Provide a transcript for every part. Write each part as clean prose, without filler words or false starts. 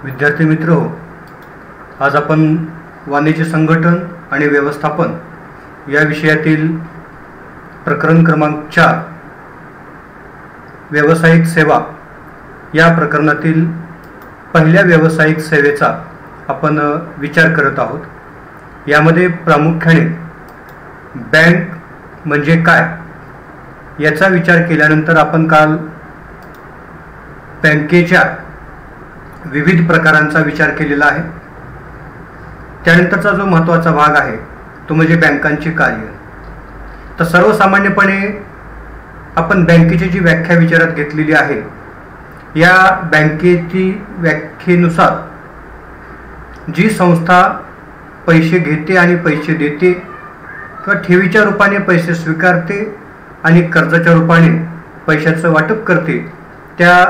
विद्यार्थी मित्र हो, आज आपण वाणिज्य संघटन आणि व्यवस्थापन या विषयातील प्रकरण क्रमांक 4 व्यावसायिक सेवा या प्रकरणातील पहिल्या व्यावसायिक सेवेचा आपण विचार करत आहोत। यामध्ये प्रामुख्याने बँक म्हणजे काय याचा विचार केल्यानंतर आपण काल बँकेच्या विविध प्रकारांचा विचार केलेला आहे। त्यानंतरचा जो महत्त्वाचा भाग आहे तो म्हणजे बँकांची कार्य। तर सर्वसामान्यपणे आपण बँकेची जी व्याख्या विचारात घेतलेली आहे, या बँकेची व्याख्येनुसार जी संस्था पैसे घेते आणि पैसे देते किंवा ठेवीच्या रूपाने पैसे स्वीकारते आणि कर्जाच्या रूपाने पैशाचं वाटप करते, त्या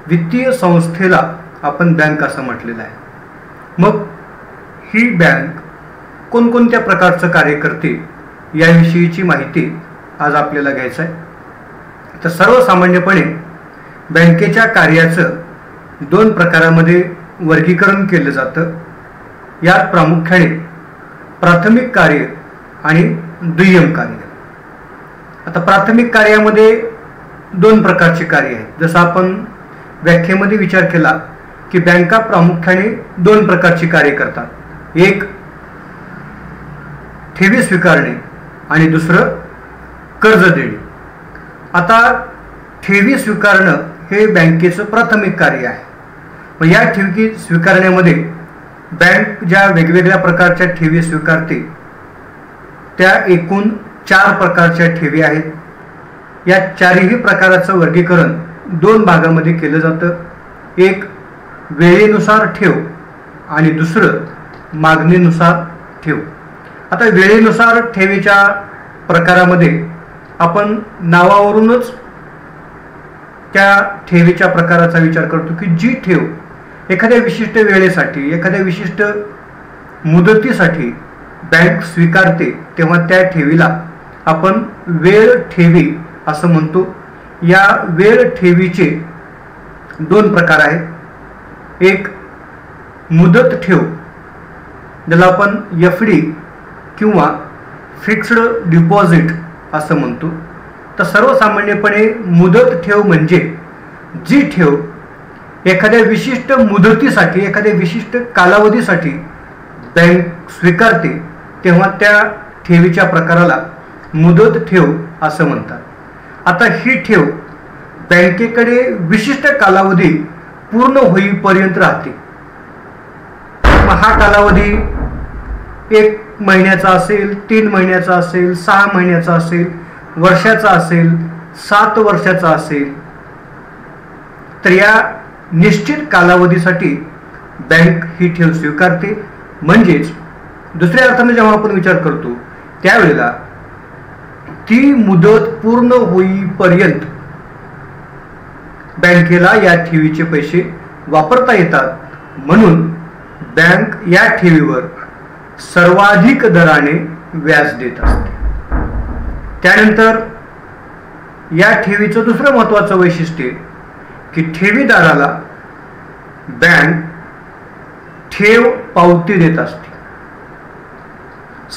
वित्तीय संस्थेला आपण बँक असं म्हटलेलं आहे। मग ही बँक कोणकोणत्या प्रकारचं कार्य करते याविषयीची माहिती आज आपल्याला घ्यायचं आहे। तर सर्वसामान्यपणे बँकेच्या कार्याचं 2 प्रकारामध्ये वर्गीकरण केलं जातं। यात प्रामुख्याने प्राथमिक कार्य आणि दुय्यम कार्य। आता प्राथमिक कार्यामध्ये 2 प्रकारचे कार्य आहेत। जसं आपण व्याख्येमध्ये विचार केला की बँका प्रामुख्याने 2 प्रकारची कार्य करतात, एक ठेवी स्वीकारणे आणि दुसरं कर्ज देणे। आता ठेवी स्वीकारणं हे बँकेचं प्राथमिक कार्य आहे। मग या ठेवी स्वीकारण्यामध्ये बँक ज्या वेगवेगळ्या प्रकारच्या ठेवी स्वीकारते त्या एकूण 4 प्रकारच्या ठेवी आहेत। या 4ही प्रकाराचं वर्गीकरण 2 भागामध्ये केलं जातं, एक वेळेनुसार ठेव आणि दुसरं मागणीनुसार ठेव। आता वेळेनुसार ठेवीच्या प्रकारामध्ये आपण नावावरूनच त्या ठेवीच्या प्रकाराचा विचार करतो की जी ठेव एखाद्या विशिष्ट वेळेसाठी, एखाद्या विशिष्ट मुदतीसाठी बँक स्वीकारते तेव्हा त्या ठेवीला आपण वेळ ठेवी असं म्हणतो। या वेळ ठेवीचे 2 प्रकार आहेत, एक मुदत ठेव ज्याला आपण FD किंवा फिक्स्ड डिपॉझिट असं म्हणतो। तर सर्वसामान्यपणे मुदत ठेव म्हणजे जी ठेव एखाद्या विशिष्ट मुदतीसाठी, एखाद्या विशिष्ट कालावधीसाठी बँक स्वीकारते तेव्हा त्या ठेवीच्या प्रकाराला मुदत ठेव असं म्हणतात। आता ही ठेव बँकेकडे विशिष्ट कालावधी पूर्ण होईपर्यंत राहते। हा कालावधी 1 महिन्याचा असेल, 3 महिन्याचा असेल, 6 महिन्याचा असेल, वर्षाचा असेल, 7 वर्षाचा असेल। तर या निश्चित कालावधीसाठी बँक ही ठेव स्वीकारते। म्हणजेच दुसऱ्या अर्थाने जेव्हा आपण विचार करतो त्यावेळेला ती मुदत पूर्ण होईपर्यंत बँकेला या ठेवीचे पैसे वापरता येतात, म्हणून बँक या ठेवीवर सर्वाधिक दराने व्याज देत असते। त्यानंतर या ठेवीचं दुसरं महत्त्वाचं वैशिष्ट्य की ठेवीदाराला बँक ठेव पावती देत असते।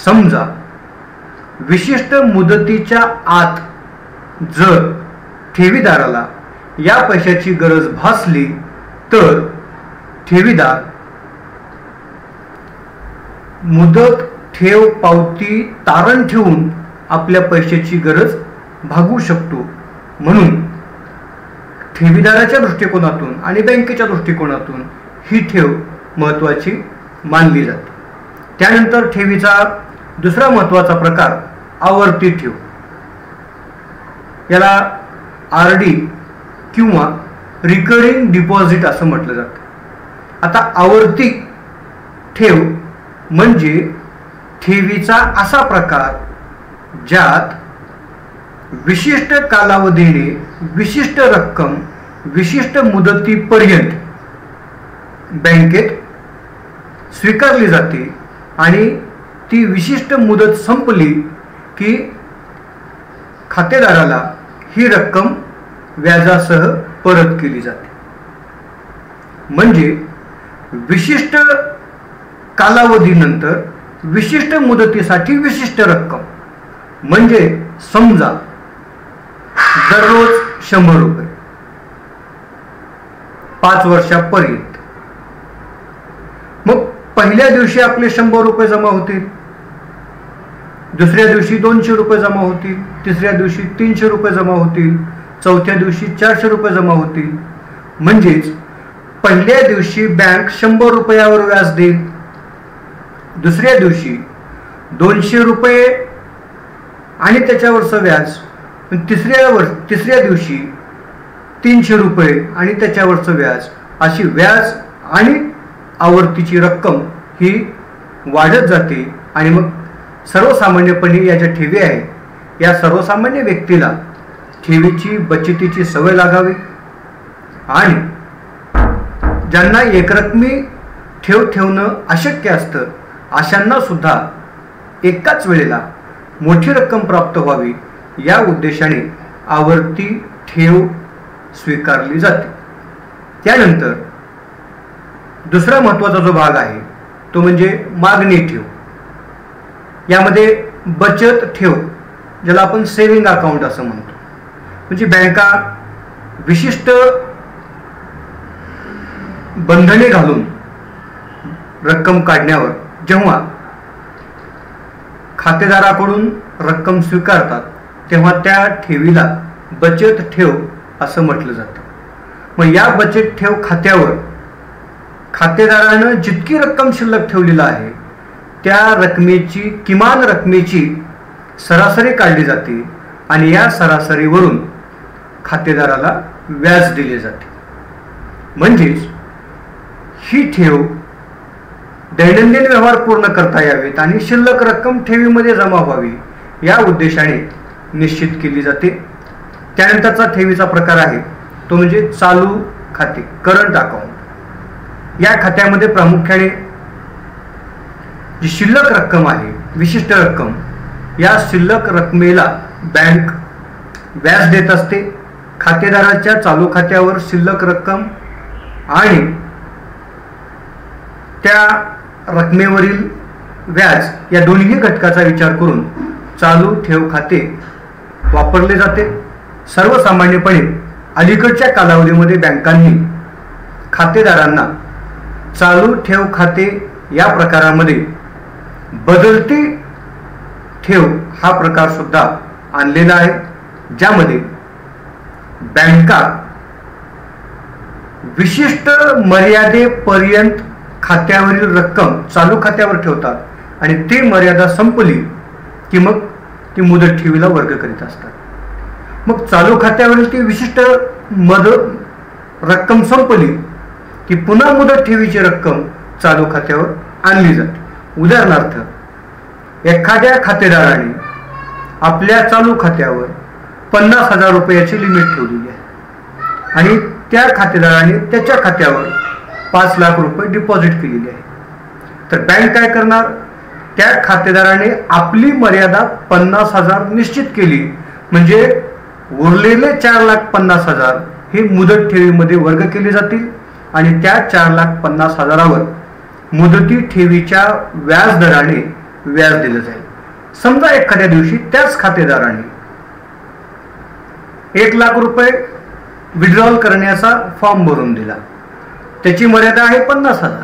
समजा विशिष्ट मुदतीच्या आत जर ठेवीदाराला या पैशाची गरज भासली तर ठेवीदार मुदत ठेव पावती तारण ठेवून आपल्या पैशाची गरज भागवू शकतो। म्हणून ठेवीदाराच्या दृष्टिकोनातून आणि बँकेच्या दृष्टिकोनातून ही ठेव महत्त्वाची मानली जाते। त्यानंतर ठेवीचा दुसरा महत्त्वाचा प्रकार आवर्ती ठेव, याला RD किंवा रिकरिंग डिपॉझिट असं म्हटलं जातं। आता आवर्ती ठेव म्हणजे ठेवीचा असा प्रकार ज्यात विशिष्ट कालावधीने विशिष्ट रक्कम विशिष्ट मुदतीपर्यंत बँकेत स्वीकारली जाते आणि ती विशिष्ट मुदत संपली की खातेदाराला ही रक्कम व्याजासह परत केली जाते। म्हणजे विशिष्ट कालावधीनंतर विशिष्ट मुदतीसाठी विशिष्ट रक्कम, म्हणजे समजा दररोज 100 रुपये 5 वर्षापर्यंत. मग पहिल्या दिवशी आपले 100 रुपये जमा होतील, दुसऱ्या दिवशी 200 रुपये जमा होतील, तिसऱ्या दिवशी 300 रुपये जमा होतील, चौथ्या दिवशी 400 रुपये जमा होतील. म्हणजेच पहिल्या दिवशी बँक 100 रुपयावर व्याज देईल, दुसऱ्या दिवशी 200 रुपये आणि त्याच्यावरचं व्याज, तिसऱ्या दिवशी 300 रुपये आणि त्याच्यावरचं व्याज, अशी व्याज आणि आवर्तीची रक्कम ही वाढत जाते. आणि मग सर्वसामान्यपणे या ज्या ठेवी आहेत, या सर्वसामान्य व्यक्तीला ठेवीची बचतीची सवय लागावी आणि ज्यांना एकरकमी ठेव ठेवणं अशक्य असतं, अशांना सुद्धा एकाच वेळेला मोठी रक्कम प्राप्त व्हावी या उद्देशाने आवर्ती ठेव स्वीकारली जाते. त्यानंतर दुसरा महत्त्वाचा जो भाग आहे तो म्हणजे मागणी ठेव. यामध्ये बचत ठेव, ज्याला आपण सेव्हिंग अकाउंट असं म्हणतो, म्हणजे बँका विशिष्ट बंधने घालून रक्कम काढण्यावर जेव्हा खातेदाराकडून रक्कम स्वीकारतात तेव्हा त्या ठेवीला बचत ठेव असं म्हटलं जातं. मग या बचत ठेव खात्यावर खातेदारानं जितकी रक्कम शिल्लक ठेवलेली आहे त्या रकमेची किमान रकमेची सरासरी काढली जाते आणि या सरासरीवरून खातेदाराला व्याज दिले जाते. म्हणजेच ही ठेव दैनंदिन व्यवहार पूर्ण करता यावेत आणि शिल्लक रक्कम ठेवीमध्ये जमा व्हावी या उद्देशाने निश्चित केली जाते. त्यानंतरचा ठेवीचा प्रकार आहे तो म्हणजे चालू खाते, करंट अकाउंट. या खात्यामध्ये प्रामुख्याने जी शिल्लक रक्कम आहे, विशिष्ट रक्कम, या शिल्लक रकमेला बँक व्याज देत असते. खातेदाराच्या चालू खात्यावर शिल्लक रक्कम आणि त्या रकमेवरील व्याज या दोन्ही घटकाचा विचार करून चालू ठेव खाते वापरले जाते. सर्वसामान्यपणे अलीकडच्या कालावधीमध्ये बँकांनी खातेदारांना चालू ठेव खाते या प्रकारामध्ये बदलती ठेव हा प्रकार सुद्धा आणलेला आहे, ज्यामध्ये बँका विशिष्ट मर्यादेपर्यंत खात्यावरील रक्कम चालू खात्यावर ठेवतात आणि ती मर्यादा संपली की मग ती मुदत ठेवीला वर्ग करीत असतात. मग चालू खात्यावरील ती विशिष्ट रक्कम संपली की पुन्हा मुदत ठेवीची रक्कम चालू खात्यावर आणली जाते. उदाहरणार्थ, एखाद्या खातेदाराने आपल्या चालू खात्यावर 50,000 रुपयाची लिमिट ठेवलेली आहे आणि त्या खातेदाराने त्याच्या खात्यावर 5 लाख रुपये डिपॉझिट केलेली आहे. तर बँक काय करणार, त्या खातेदाराने आपली मर्यादा 50,000 निश्चित केली, म्हणजे उरलेले 4,50,000 हे मुदत ठेवीमध्ये वर्ग केले जातील आणि त्या 4,50,000वर मुदती ठेवीच्या व्याज दराने व्याज दिलं जाईल. समजा एखाद्या दिवशी त्याच खातेदाराने 1 लाख रुपये विड्रॉल करण्याचा फॉर्म भरून दिला, त्याची मर्यादा आहे 50,000.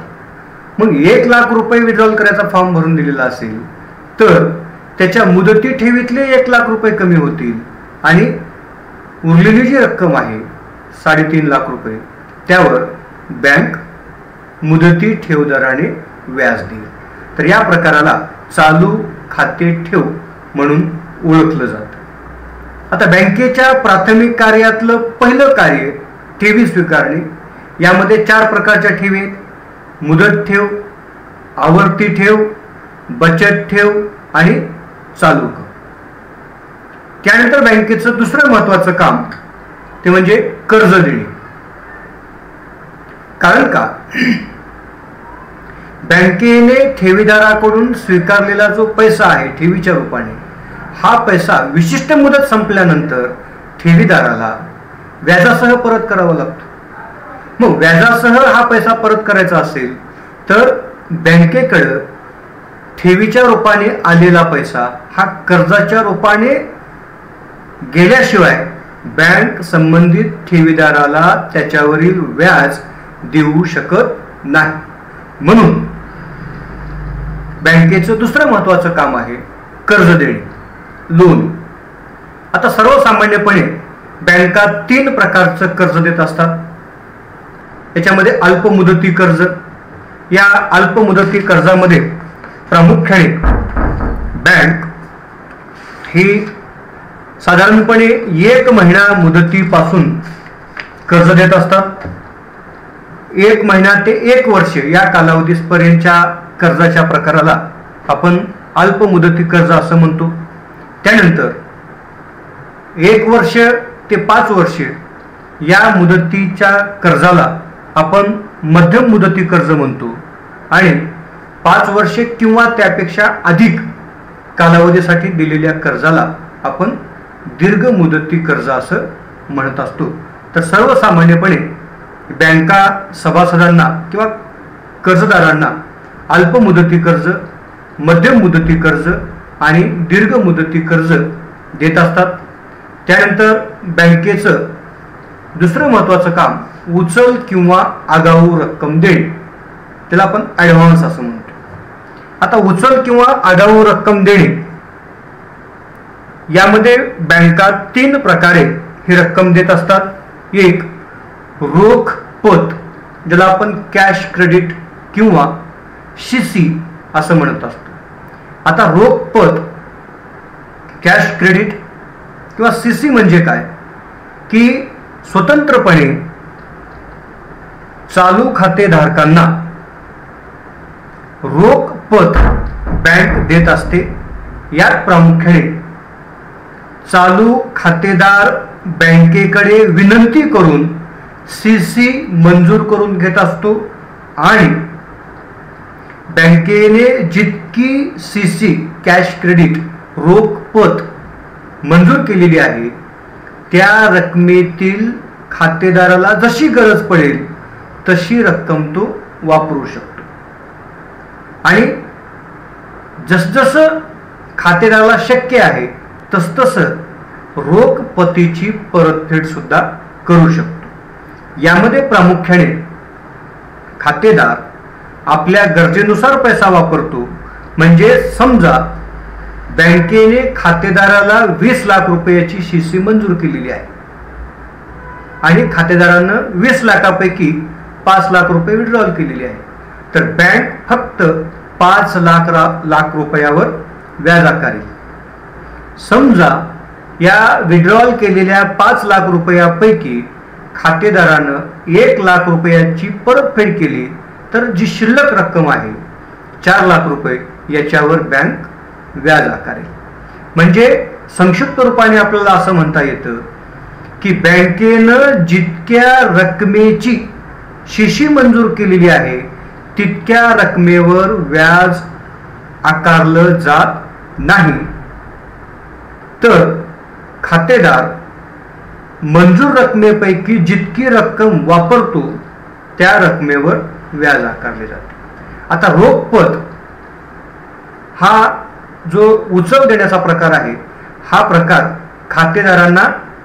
मग 1 लाख रुपये विड्रॉल करायचा फॉर्म भरून दिलेला असेल तर त्याच्या मुदती ठेवीतले 1 लाख रुपये कमी होतील आणि उरलेली जी रक्कम आहे 3.5 लाख रुपये त्यावर बँक मुदती ठेव दराने व्याज देईल. तर या प्रकाराला चालू खाते ठेव म्हणून ओळखलं जातं. आता बँकेच्या प्राथमिक कार्यातलं पहिलं कार्य ठेवी स्वीकारणे. यामध्ये 4 प्रकारच्या ठेवी आहेत: मुदत ठेव, आवर्ती ठेव, बचत ठेव आणि चालू. त्यानंतर बँकेचं दुसरं महत्त्वाचं काम ते म्हणजे कर्ज देणे. कारण का, बँकेने ठेवीदाराकडून स्वीकारलेला जो पैसा आहे ठेवीच्या रूपाने, हा पैसा विशिष्ट मुदत संपल्यानंतर ठेवीदाराला व्याजासह परत करावा लागतो. मग व्याजासह हा पैसा परत करायचा असेल तर बँकेकडे ठेवीच्या रूपाने आलेला पैसा हा कर्जाच्या रूपाने गेल्याशिवाय बँक संबंधित ठेवीदाराला त्याच्यावरील व्याज देऊ शकत नाही. म्हणून बँकेचं दुसरं महत्वाचं काम आहे कर्ज देणे, लोन. आता सर्वसामान्यपणे बँका 3 प्रकारचं कर्ज देत असतात. याच्यामध्ये अल्पमुदती कर्ज. या अल्पमुदती कर्जामध्ये प्रामुख्याने बँक ही साधारणपणे 1 महिना मुदतीपासून कर्ज देत असतात. 1 महिना ते 1 वर्ष या कालावधीपर्यंतच्या कर्जाच्या प्रकाराला आपण अल्पमुदती कर्ज असं म्हणतो. त्यानंतर 1 वर्ष ते 5 वर्ष या मुदतीच्या कर्जाला आपण मध्यम मुदती कर्ज म्हणतो आणि 5 वर्षे किंवा त्यापेक्षा अधिक कालावधीसाठी दिलेल्या कर्जाला आपण दीर्घ मुदती कर्ज असं म्हणत असतो. तर सर्वसामान्यपणे बँका सभासदांना किंवा कर्जदारांना अल्पमुदती कर्ज, मध्यम मुदती कर्ज आणि दीर्घ मुदती कर्ज देत असतात. त्यानंतर बँकेचं दुसरं महत्वाचं काम उचल किंवा आगाऊ रक्कम देणे, त्याला आपण ॲडव्हान्स असं म्हणतो. आता उचल किंवा आगाऊ रक्कम देणे यामध्ये बँका 3 प्रकारे ही रक्कम देत असतात. एक रोख पत, ज्याला आपण कॅश क्रेडिट किंवा CC असं म्हणत असतो. आता रोख पत, कॅश क्रेडिट किंवा CC म्हणजे काय की स्वतंत्रपणे चालू खातेधारकांना रोख पत बँक देत असते. यात प्रामुख्याने चालू खातेदार बँकेकडे विनंती करून CC मंजूर करून घेत असतो आणि बँकेने जितकी CC कॅश क्रेडिट रोख पत मंजूर केलेली आहे त्या रकमेतील खातेदाराला जशी गरज पडेल तशी रक्कम तो वापरू शकतो आणि जसजसं खातेदाराला शक्य आहे तसतसं रोख पतीची परतफेड सुद्धा करू शकतो. यामध्ये प्रामुख्याने खातेदार आपल्या गरजेनुसार पैसा वापरतो. म्हणजे समजा बँकेने खातेदाराला 20 लाख रुपयाची CC मंजूर केलेली आहे आणि खातेदारानं 20 लाखापैकी 5 लाख रुपये विड्रॉल केलेले आहे, तर बँक फक्त 5 लाख रुपयावर व्याज आकारेल. समजा या विड्रॉल केलेल्या 5 लाख रुपयापैकी खातेदारानं 1 लाख रुपयाची परतफेड केली तर जी शिल्लक रक्कम आहे 4 लाख रुपये याच्यावर बँक व्याज आकारेल. म्हणजे संक्षिप्त रूपाने आपल्याला असं म्हणता येतं की बँकेनं जितक्या रकमेची CC मंजूर केलेली आहे तितक्या रकमेवर व्याज आकारलं जात नाही, तर खातेदार मंजूर रकमेपैकी जितकी रक्कम वापरतो त्या रकमेवर व्याज आकारले जाते. आता रोख पत हा जो उचल देण्याचा प्रकार आहे हा प्रकार खातेदारांना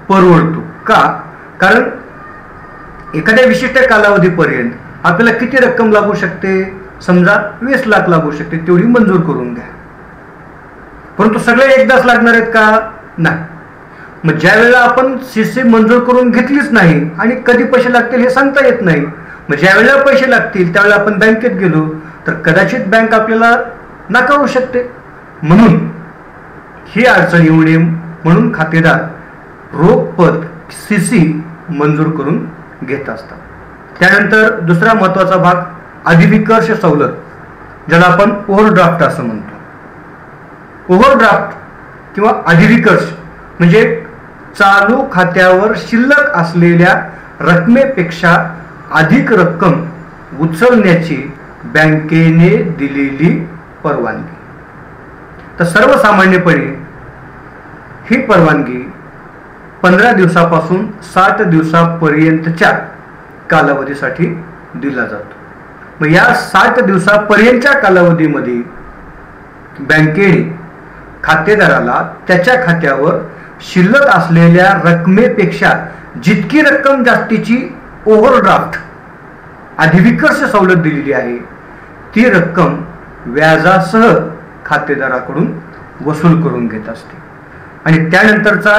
परवडतो. का? कारण एखाद्या विशिष्ट कालावधीपर्यंत आपल्याला किती रक्कम लागू शकते, समजा 20 लाख लागू शकते, तेवढी मंजूर करून घ्या. परंतु सगळे एकदाच लागणार आहेत का? नाही. मग ज्या वेळेला आपण CC मंजूर करून घेतलीच नाही आणि कधी पैसे लागतील हे सांगता येत नाही, मग ज्या वेळेला पैसे लागतील त्यावेळेला आपण बँकेत गेलो तर कदाचित बँक आपल्याला नाकारू शकते. म्हणून ही अडचण येऊ नये म्हणून खातेदार रोख पत CC मंजूर करून घेत असतात. त्यानंतर दुसरा महत्वाचा भाग अधिविकर्ष सवलत, ज्याला आपण ओव्हरड्राफ्ट असं म्हणतो. ओव्हरड्राफ्ट किंवा अधिविकर्ष म्हणजे चालू खात्यावर शिल्लक असलेल्या रकमेपेक्षा अधिक रक्कम उचलण्याची बँकेने दिलेली परवानगी. तर सर्वसामान्यपणे ही परवानगी 15 दिवसापासून 60 दिवसापर्यंतच्या कालावधीसाठी दिला जातो. मग या 60 दिवसापर्यंतच्या कालावधीमध्ये बँकेने खातेदाराला त्याच्या खात्यावर शिल्लक असलेल्या रकमेपेक्षा जितकी रक्कम जास्तीची ओव्हरड्राफ्ट अधिविकर्ष सवलत दिलेली आहे ती रक्कम व्याजासह खातेदाराकडून वसूल करून घेत असते. आणि त्यानंतरचा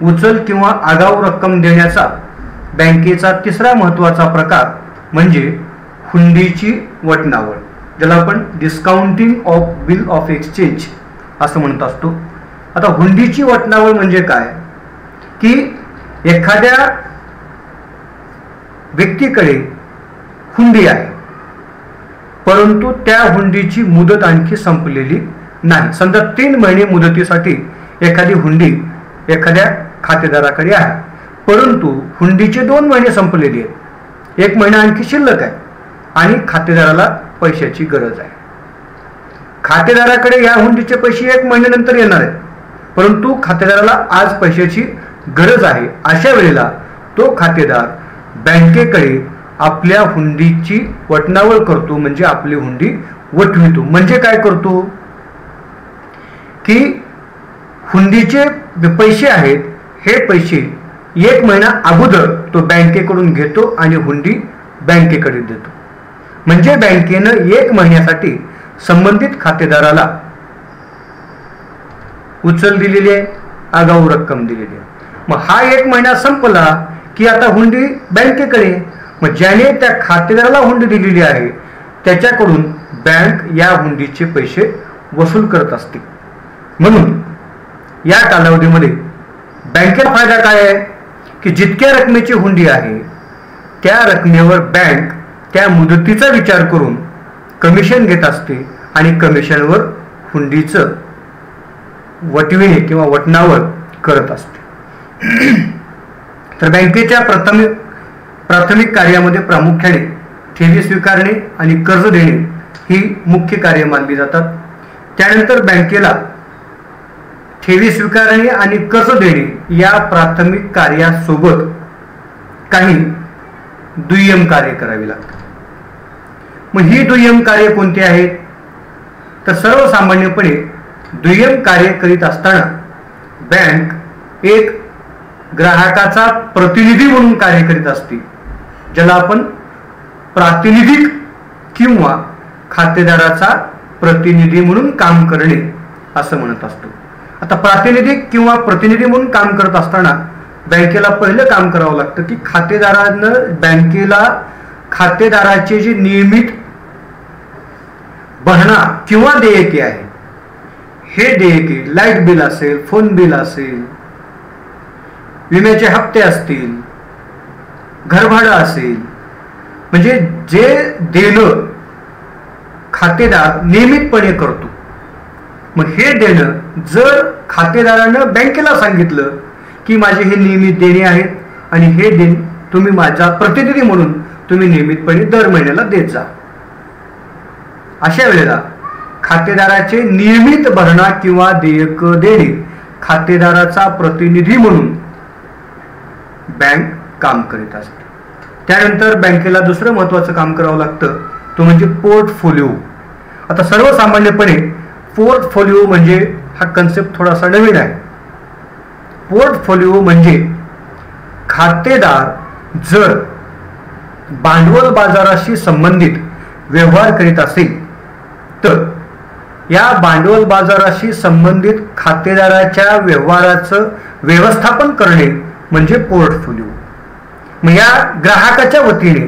उचल किंवा आगाऊ रक्कम देण्याचा बँकेचा तिसरा महत्त्वाचा प्रकार म्हणजे हुंडीची वटणावळ, ज्याला आपण discounting of bill of exchange असं म्हणत असतो. आता हुंडीची वटणावळ म्हणजे काय की एखाद्या व्यक्तीकडे हुंडी आहे परंतु त्या हुंडीची मुदत आणखी संपलेली नाही. समजा 3 महिने मुदतीसाठी एखादी हुंडी एखाद्या खातेदाराकडे आहे परंतु हुंडीचे 2 महिने संपलेली आहेत, 1 महिना आणखी शिल्लक आहे आणि खातेदाराला पैशाची गरज आहे. खातेदाराकडे या हुंडीचे पैसे 1 महिन्यानंतर येणार आहेत परंतु खातेदाराला आज पैशाची गरज आहे. अशा वेळेला तो खातेदार बँकेकडे आपल्या हुंडीची वटणावळ करतो, म्हणजे आपली हुंडी वटवितो. म्हणजे काय करतो की हुंडीचे पैसे आहेत हे पैसे 1 महिना अगोदर तो बँकेकडून घेतो आणि हुंडी बँकेकडे देतो. म्हणजे बँकेनं 1 महिन्यासाठी संबंधित खातेदाराला उचल दिलेली आहे, आगाऊ रक्कम दिलेली आहे. मग हा 1 महिना संपला की आता हुंडी बँकेकडे. मग ज्याने त्या खातेदाराला हुंडी दिलेली आहे त्याच्याकडून बँक या हुंडीचे पैसे वसूल करत असते. म्हणून या कालावधीमध्ये बँकेला फायदा काय आहे की जितक्या रकमेची हुंडी आहे त्या रकमेवर बँक त्या मुदतीचा विचार करून कमिशन घेत असते आणि कमिशनवर हुंडीचं वटविणे किंवा वटणावळ करत असते. तर बँकेच्या प्राथमिक कार्यामध्ये प्रामुख्याने ठेवी स्वीकारणे आणि कर्ज देणे ही मुख्य कार्य मानली जातात. त्यानंतर बँकेला ठेवी स्वीकारणे आणि कर्ज देणे या प्राथमिक कार्यासोबत काही दुय्यम कार्य करावी लागतात. मग ही दुय्यम कार्य कोणती आहेत तर सर्वसामान्यपणे दुय्यम कार्य करीत असताना बँक एक ग्राहकाचा प्रतिनिधी म्हणून कार्य करीत असते, ज्याला आपण प्रातिनिधिक किंवा खातेदाराचा प्रतिनिधी म्हणून काम करणे असं म्हणत असतो. आता प्रातिनिधिक किंवा प्रतिनिधी म्हणून काम करत असताना बँकेला पहिलं काम करावं लागतं की खातेदारानं बँकेला खातेदाराचे जे नियमित भरणा किंवा देयके आहे हे देयके लाईट बिल असेल, फोन बिल असेल, विम्याचे हप्ते असतील, घरभाडं असेल, म्हणजे जे देणं खातेदार नियमितपणे करतो. मग हे देणं जर खातेदारानं बँकेला सांगितलं की माझे हे नियमित देणे आहेत आणि हे देण तुम्ही माझा प्रतिनिधी म्हणून तुम्ही नियमितपणे दर महिन्याला देत जा, अशा वेळेला खातेदाराचे नियमित भरणा किंवा देयक देणे खातेदाराचा प्रतिनिधी म्हणून बँक काम करीत असते. त्यानंतर बँकेला दुसरं महत्त्वाचं काम करावं लागतं तो म्हणजे पोर्टफोलिओ. आता सर्वसामान्यपणे पोर्टफोलिओ म्हणजे हा कन्सेप्ट थोडासा नवीन आहे. पोर्टफोलिओ म्हणजे खातेदार जर भांडवल बाजाराशी संबंधित व्यवहार करीत असेल तर या भांडवल बाजाराशी संबंधित खातेदाराच्या व्यवहाराचं व्यवस्थापन करणे म्हणजे पोर्टफोलिओ. मग या ग्राहकाच्या वतीने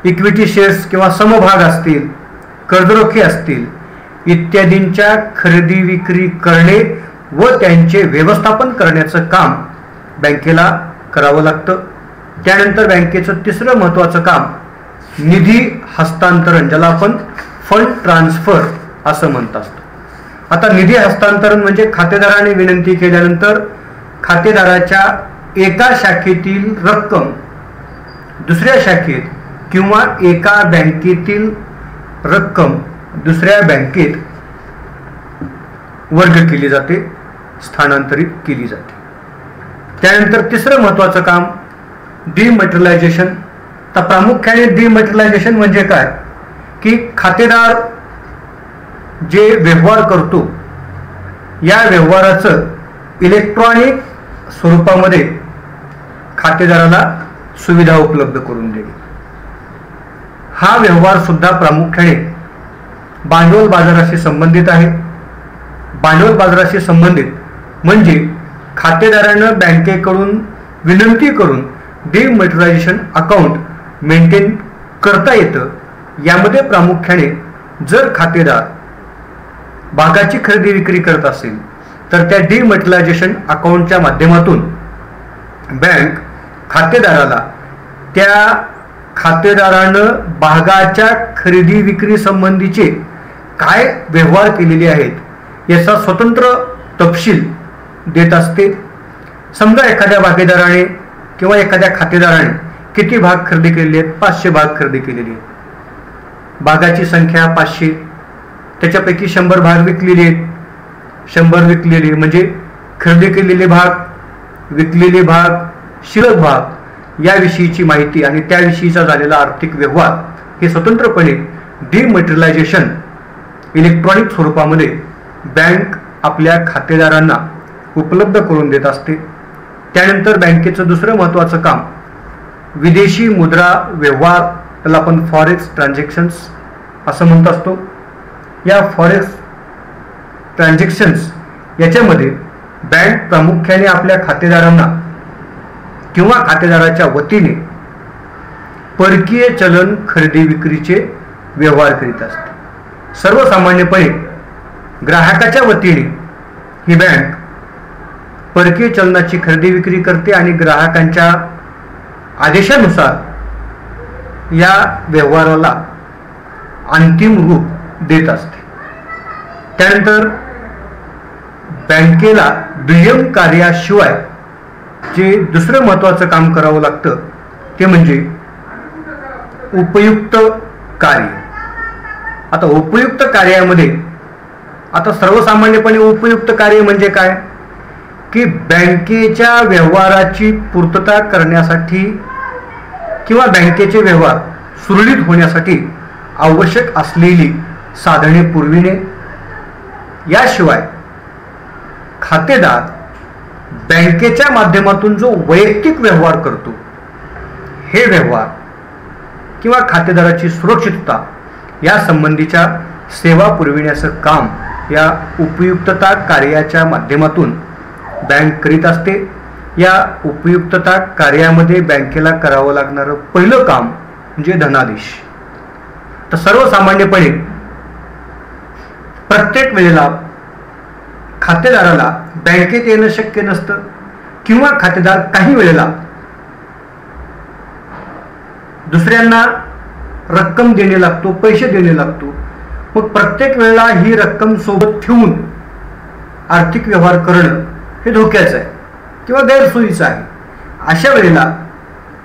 इक्विटी शेअर्स किंवा समभाग असतील, कर्जरोखे असतील इत्यादींच्या खरेदी विक्री करणे व त्यांचे व्यवस्थापन करण्याचं काम बँकेला करावं लागतं. त्यानंतर बँकेचं तिसरं महत्त्वाचं काम निधी हस्तांतरण, ज्याला आपण फंड ट्रान्सफर असं म्हणत असतो. आता निधी हस्तांतरण म्हणजे खातेदाराने विनंती केल्यानंतर खातेदाराच्या एका शाखेतील रक्कम दुसऱ्या शाखेत किंवा एका बँकेतील रक्कम दुसऱ्या बँकेत वर्ग केली जाते, स्थानांतरित केली जाते. त्यानंतर तिसरं महत्त्वाचं काम डिमटेरियलायझेशन. तर प्रामुख्याने डिमटेरियलायझेशन म्हणजे काय की खातेदार जे व्यवहार करतो या व्यवहाराचं इलेक्ट्रॉनिक स्वरूपामध्ये खातेदाराला सुविधा उपलब्ध करून देणे. हा व्यवहार सुद्धा प्रामुख्याने भांडवल बाजाराशी संबंधित आहे. भांडवल बाजाराशी संबंधित म्हणजे खातेदारानं बँकेकडून विनंती करून डिमटेरियलायझेशन अकाउंट मेंटेन करता येतं. यामध्ये प्रामुख्याने जर खातेदार भागाची खरेदी विक्री करत असेल तर त्या डिमटेरियलायझेशन अकाउंटच्या माध्यमातून बँक खातेदाराला त्या खातेदारानं भागाच्या खरेदी विक्री संबंधीचे काय व्यवहार केलेले आहेत याचा स्वतंत्र तपशील देत असते. समजा एखाद्या भागीदाराने किंवा एखाद्या खातेदाराने किती भाग खरेदी केलेले आहेत, 500 भाग खरेदी केलेले आहेत. भागाची संख्या 500, त्याच्यापैकी 100 भाग विकलेले आहेत. 100 विकलेले म्हणजे खरेदी केलेले भाग, विकलेले भाग, शिल्लक भाग याविषयीची माहिती आणि त्याविषयीचा झालेला आर्थिक व्यवहार हे स्वतंत्रपणे डिमटेरियलायझेशन इलेक्ट्रॉनिक स्वरूपामध्ये बँक आपल्या खातेदारांना उपलब्ध करून देत असते. त्यानंतर बँकेचं दुसरं महत्त्वाचं काम विदेशी मुद्रा व्यवहार, त्याला आपण फॉरेक्स ट्रान्झॅक्शन्स असं म्हणत असतो. या फॉरेक्स ट्रान्झॅक्शन्स याच्यामध्ये बँक प्रामुख्याने आपल्या खातेदारांना किंवा खातेदाराच्या वतीने परकीय चलन खरेदी विक्रीचे व्यवहार करीत असते. सर्वसामान्यपणे ग्राहकाच्या वतीने ही बँक परकीय चलनाची खरेदी विक्री करते आणि ग्राहकांच्या आदेशानुसार या व्यवहाराला अंतिम रूप देत असते. त्यानंतर बँकेला दुय्यम कार्याशिवाय जे दुसरं महत्त्वाचं काम करावं लागतं ते म्हणजे उपयुक्त कार्य. आता उपयुक्त कार्यामध्ये आता सर्वसामान्यपणे उपयुक्त कार्य म्हणजे काय की बँकेच्या व्यवहाराची पूर्तता करण्यासाठी किंवा बँकेचे व्यवहार सुरळीत होण्यासाठी आवश्यक असलेली साधने पुरविणे. याशिवाय खातेदार बँकेच्या माध्यमातून जो वैयक्तिक व्यवहार करतो हे व्यवहार किंवा खातेदाराची सुरक्षितता या संबंधीच्या सेवा पुरविण्याचं काम या उपयुक्तता कार्याच्या माध्यमातून बँक करीत असते. या उपयुक्तता कार्यामध्ये बँकेला करावं लागणारं पहिलं काम म्हणजे धनादेश. तर सर्वसामान्यपणे प्रत्येक वेळेला खातेदाराला बँकेत येणं शक्य नसतं किंवा खातेदार काही वेळेला दुसऱ्यांना रक्कम देणे लागतो, पैसे देणे लागतो. मग प्रत्येक वेळेला ही रक्कम सोबत ठेवून आर्थिक व्यवहार करणं हे धोक्याचं आहे किंवा गैरसोयीचं आहे. अशा वेळेला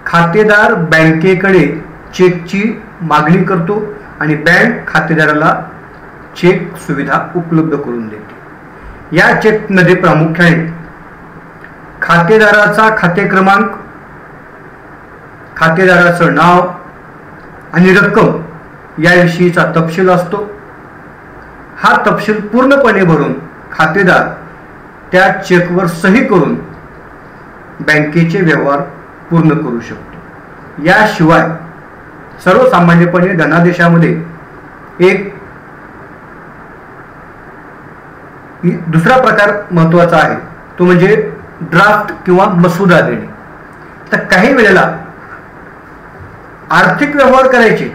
खातेदार बँकेकडे चेकची मागणी करतो आणि बँक खातेदाराला चेक सुविधा उपलब्ध करून देते. या चेकमध्ये प्रामुख्याने खातेदाराचा खाते क्रमांक, खातेदाराचं नाव आणि रक्कम याविषयीचा तपशील असतो. हा तपशील पूर्णपणे भरून खातेदार त्या चेकवर सही करून बँकेचे व्यवहार पूर्ण करू शकतो. याशिवाय सर्वसामान्यपणे धनादेशामध्ये एक दुसरा प्रकार महत्त्वाचा आहे तो म्हणजे ड्राफ्ट किंवा मसुदा देणे. तर काही वेळेला आर्थिक व्यवहार करायचे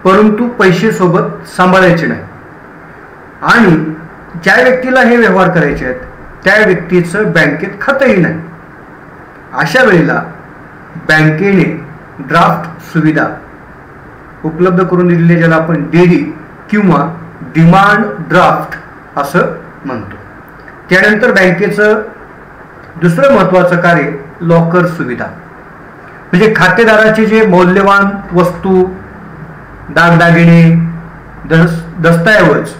परंतु पैसे सोबत सांभाळायचे नाही आणि ज्या व्यक्तीला हे व्यवहार करायचे आहेत त्या व्यक्तीचं बँकेत खातंही नाही. अशा वेळेला बँकेने ड्राफ्ट सुविधा उपलब्ध करून दिलेली ज्याला आपण डीडी किंवा डिमांड ड्राफ्ट असं म्हणतो. त्यानंतर बँकेचं दुसरं महत्त्वाचं कार्य लॉकर सुविधा म्हणजे खातेदाराचे जे मौल्यवान वस्तू, दागदागिने, दस्तऐवज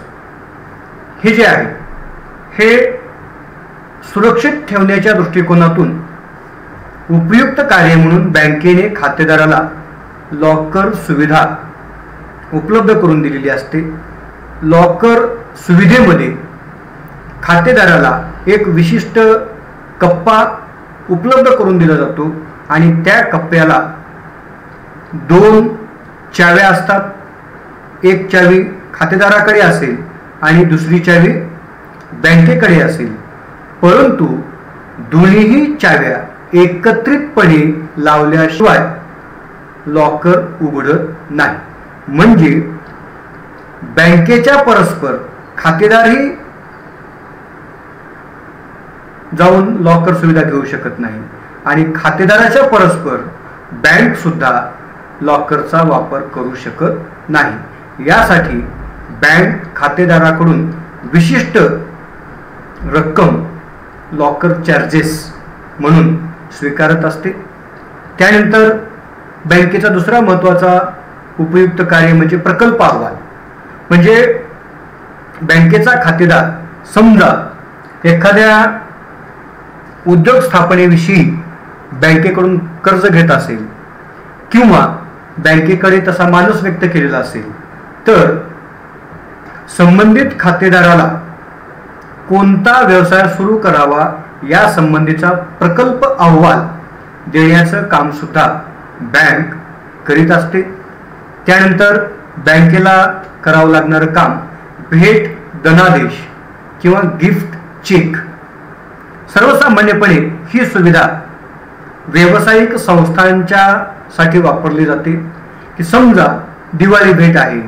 हे जे आहे हे सुरक्षित ठेवण्याच्या दृष्टिकोनातून उपयुक्त कार्य म्हणून बँकेने खातेदाराला लॉकर सुविधा उपलब्ध करून दिलेली असते। लॉकर सुविधेमध्ये खातेदाराला एक विशिष्ट कप्पा उपलब्ध करून दिला जातो आणि त्या कप्प्याला 2 चाव्या असतात। एक चावी खातेदाराकडे असेल आणि दुसरी चावी बँकेकडे असेल, परंतु दोन्हीही चाव्या एकत्रितपणे लावल्याशिवाय लॉकर उघडत नाही। म्हणजे बँकेच्या परस्पर खातेदारही जाऊन लॉकर सुविधा घेऊ शकत नाही आणि खातेदाराच्या परस्पर बँक सुद्धा लॉकरचा वापर करू शकत नाही। यासाठी बँक खातेदाराकडून विशिष्ट रक्कम लॉकर चार्जेस म्हणून स्वीकारत असते। त्यानंतर बँकेचा दुसरा महत्त्वाचा उपयुक्त कार्य म्हणजे प्रकल्प अहवाल। म्हणजे बँकेचा खातेदार समजा एखाद्या उद्योग स्थापनेविषयी बँकेकडून कर्ज घेत असेल किंवा बँकेकडे तसा मानस व्यक्त केलेला असेल, तर संबंधित खातेदाराला कोणता व्यवसाय सुरू करावा या संबंधीचा प्रकल्प अहवाल देण्याचं काम सुद्धा बँक करीत असते। त्यानंतर बँकेला करावं लागणारं काम भेट धनादेश किंवा गिफ्ट चेक। सर्वसामान्यपणे ही सुविधा व्यावसायिक संस्थांच्या साठी वापरली जाते की समजा दिवाळी भेट आहे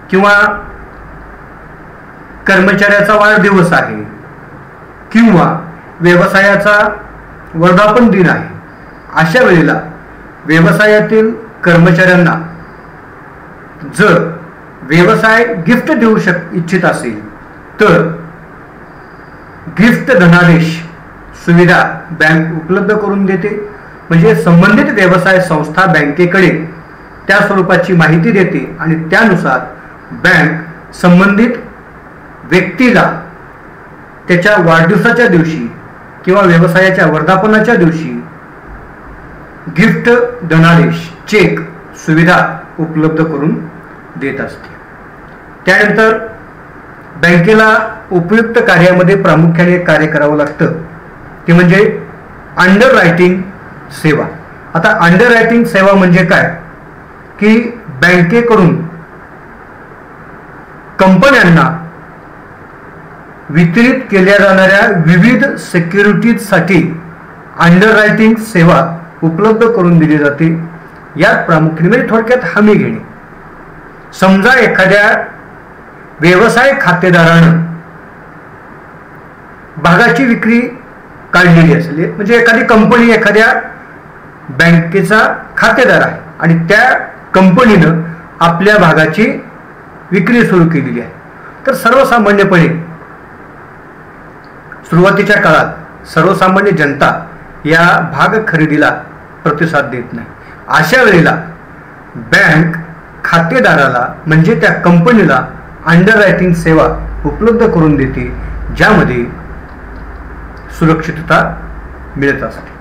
किंवा कर्मचाऱ्याचा वाढदिवस आहे किंवा व्यवसायाचा वर्धापन दिन आहे, अशा वेळेला व्यवसायातील कर्मचाऱ्यांना जर व्यवसाय गिफ्ट देऊ इच्छित असेल तर गिफ्ट धनादेश सुविधा बँक उपलब्ध करून देते। म्हणजे संबंधित व्यवसाय संस्था बँकेकडे त्या स्वरूपाची माहिती देते आणि त्यानुसार बँक संबंधित व्यक्तीला त्याच्या वाढदिवसाच्या दिवशी किंवा व्यवसायाच्या वर्धापनाच्या दिवशी गिफ्ट धनादेश चेक सुविधा उपलब्ध करून देत असते। त्यानंतर बँकेला उपयुक्त कार्यामध्ये प्रामुख्याने एक कार्य करावं लागतं, ते म्हणजे अंडर रायटिंग सेवा। आता अंडर रायटिंग सेवा म्हणजे काय की बँकेकडून कंपन्यांना वितरित केल्या जाणाऱ्या विविध सिक्युरिटीजसाठी अंडर रायटिंग सेवा उपलब्ध करून दिली जाते। यात प्रामुख्याने म्हणजे थोडक्यात हमी घेणे। समजा एखाद्या व्यवसाय खातेदारानं भागाची विक्री काढलेली असेल, म्हणजे एखादी कंपनी एखाद्या बँकेचा खातेदार आहे आणि त्या कंपनीनं आपल्या भागाची विक्री सुरू केलेली आहे, तर सर्वसामान्यपणे सुरुवातीच्या काळात सर्वसामान्य जनता या भाग खरेदीला प्रतिसाद देत नाही। अशा वेळेला बँक खातेदाराला म्हणजे त्या कंपनीला अंडर रायटिंग सेवा उपलब्ध करून देते, ज्यामध्ये सुरक्षितता मिळत असते।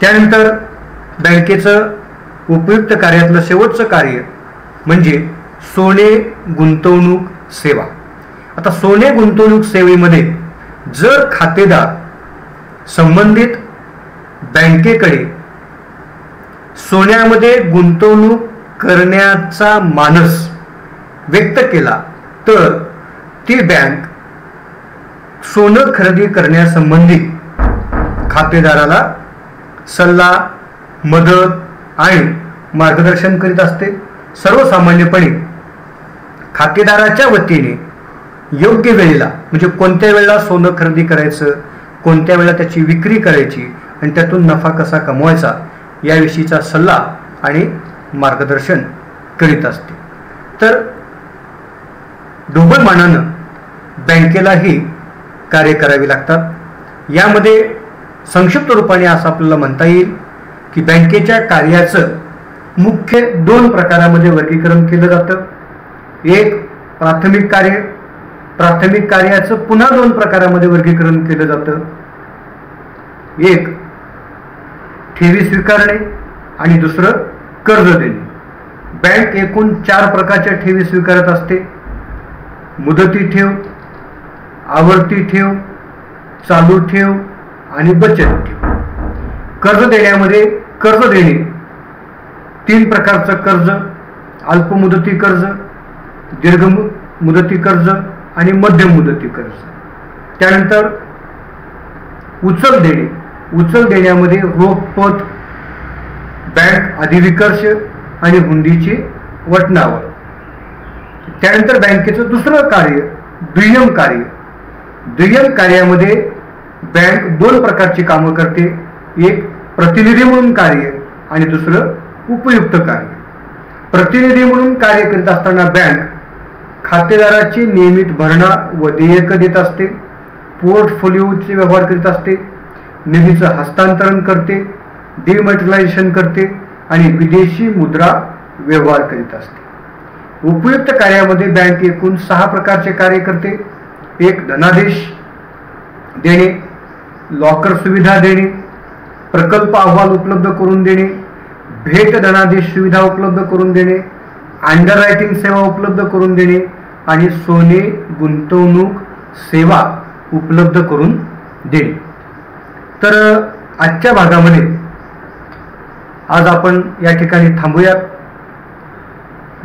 त्यानंतर बँकेचं उपयुक्त कार्यातलं शेवटचं कार्य म्हणजे सोने गुंतवणूक सेवा। आता सोने गुंतवणूक सेवेमध्ये जर खातेदार संबंधित बँकेकडे सोन्यामध्ये गुंतवणूक करण्याचा मानस व्यक्त केला तर ती बँक सोनं खरेदी करण्यासंबंधी खातेदाराला सल्ला, मदत आणि मार्गदर्शन करीत असते। सर्वसामान्यपणे खातेदाराच्या वतीने योग्य वेळेला म्हणजे कोणत्या वेळेला सोनं खरेदी करायचं, कोणत्या वेळेला त्याची विक्री करायची आणि त्यातून नफा कसा कमवायचा याविषयीचा सल्ला आणि मार्गदर्शन करीत असते। तर ढोबळमानानं बँकेलाही कार्य करावी लागतात। यामध्ये संक्षिप्त रूपाने असं आपल्याला म्हणता येईल की बँकेच्या कार्याचं मुख्य 2 प्रकारामध्ये वर्गीकरण केलं जातं। एक प्राथमिक कार्य, प्राथमिक कार्याचं पुन्हा 2 प्रकारामध्ये वर्गीकरण केलं जातं। एक ठेवी स्वीकारणे आणि दुसरं कर्ज देणे. बँक एकूण 4 प्रकारच्या ठेवी स्वीकारत असते: मुदती ठेव, आवर्ती ठेव, चालू ठेव आणि बचत ठेव. कर्ज देण्यामध्ये कर्ज देणे 3 प्रकारचं कर्ज: अल्पमुदती कर्ज, दीर्घ मुदती कर्ज आणि मध्यम मुदती कर्ज. त्यानंतर उचल देणे. उचल देण्यामध्ये रोख पत, बँक अधिविकर्ष आणि हुंडीची वटणावर. त्यानंतर बँकेचं दुसरं कार्य दुय्यम कार्य. दुय्यम कार्यामध्ये बँक 2 प्रकारची कामं करते: एक प्रतिनिधी म्हणून कार्य आणि दुसरं उपयुक्त कार्य. प्रतिनिधी म्हणून कार्य करीत असताना बँक खातेदाराची नियमित भरणा व देयक देत असते, पोर्टफोलिओचे व्यवहार करीत असते, निधीचं हस्तांतरण करते, डिमॅटेरियलायझेशन करते आणि विदेशी मुद्रा व्यवहार करीत असते. उपयुक्त कार्यामध्ये बँक एकूण 6 प्रकारचे कार्य करते: एक धनादेश देणे, लॉकर सुविधा देणे, प्रकल्प अहवाल उपलब्ध करून देणे, भेट धनादेश सुविधा उपलब्ध करून देणे, अंडररायटिंग सेवा उपलब्ध करून देणे आणि सोने गुंतवणूक सेवा उपलब्ध करून देणे. तर आजच्या भागामध्ये आज आपण या ठिकाणी थांबूया.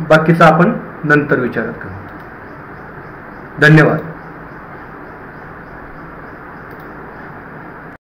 बाकीचा आपण नंतर विचारात करू. धन्यवाद.